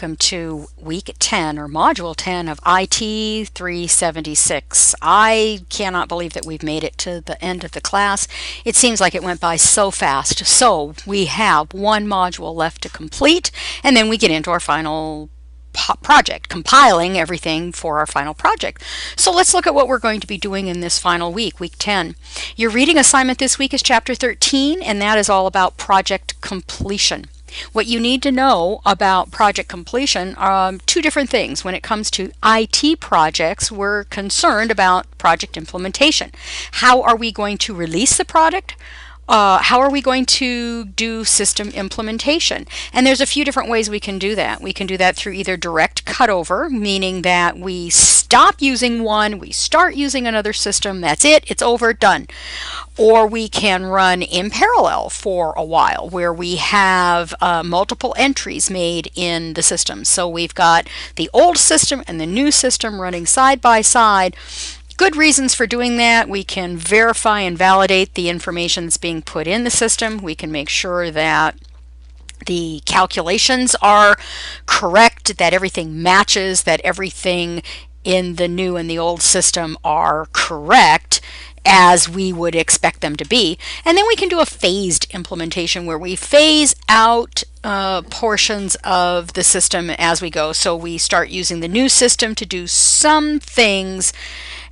Welcome to week 10 or module 10 of IT376. I cannot believe that we've made it to the end of the class. It seems like it went by so fast. So we have one module left to complete, and then we get into our final project, compiling everything for our final project. So let's look at what we're going to be doing in this final week, week 10. Your reading assignment this week is chapter 13, and that is all about project completion. What you need to know about project completion are two different things. When it comes to IT projects, we're concerned about project implementation. How are we going to release the product? How are we going to do system implementation? And there's a few different ways we can do that. We can do that through either direct cutover, meaning that we stop using one, we start using another system, that's it, it's over, done. Or we can run in parallel for a while where we have multiple entries made in the system. So we've got the old system and the new system running side by side. Good reasons for doing that. We can verify and validate the information that's being put in the system. We can make sure that the calculations are correct, that everything matches, that everything in the new and the old system are correct as we would expect them to be. And then we can do a phased implementation where we phase out portions of the system as we go. So we start using the new system to do some things,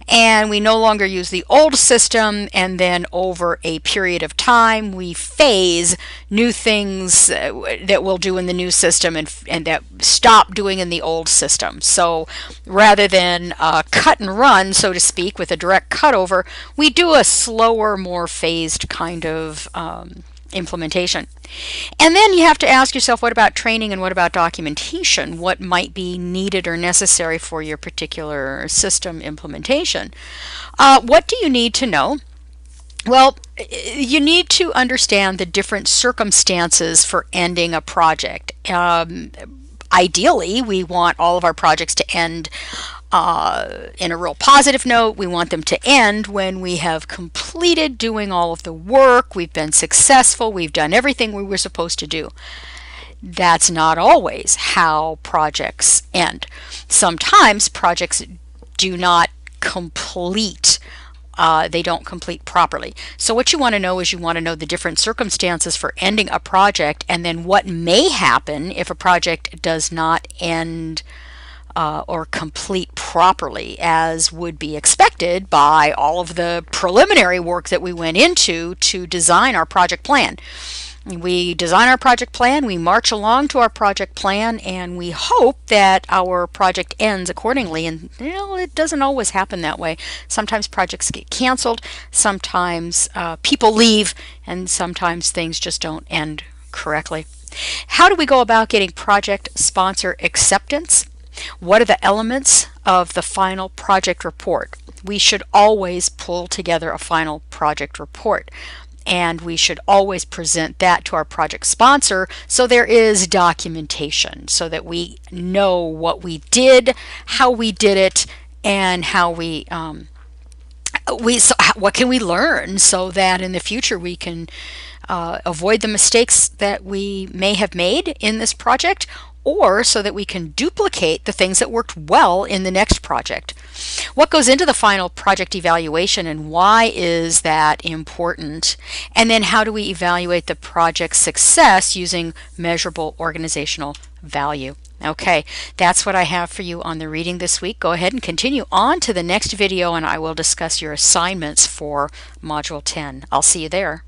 and we no longer use the old system, and then over a period of time we phase new things that we'll do in the new system and that stop doing in the old system. So rather than cut and run, so to speak, with a direct cutover, we do a slower, more phased kind of implementation. And then you have to ask yourself, what about training and what about documentation? What might be needed or necessary for your particular system implementation? What do you need to know? Well, you need to understand the different circumstances for ending a project. Ideally, we want all of our projects to end in a real positive note. We want them to end when we have completed doing all of the work, we've been successful, we've done everything we were supposed to do. That's not always how projects end. Sometimes projects do not complete. They don't complete properly. So what you want to know is you want to know the different circumstances for ending a project, and then what may happen if a project does not end or complete properly as would be expected by all of the preliminary work that we went into to design our project plan. We design our project plan, we march along to our project plan, and we hope that our project ends accordingly. And it doesn't always happen that way. Sometimes projects get canceled, sometimes people leave, and sometimes things just don't end correctly. How do we go about getting project sponsor acceptance? What are the elements of the final project report? We should always pull together a final project report, and we should always present that to our project sponsor so there is documentation so that we know what we did, how we did it, and how what can we learn so that in the future we can avoid the mistakes that we may have made in this project, or so that we can duplicate the things that worked well in the next project. What goes into the final project evaluation and why is that important? And then how do we evaluate the project's success using measurable organizational value? Okay, that's what I have for you on the reading this week. Go ahead and continue on to the next video, and I will discuss your assignments for Module 10. I'll see you there.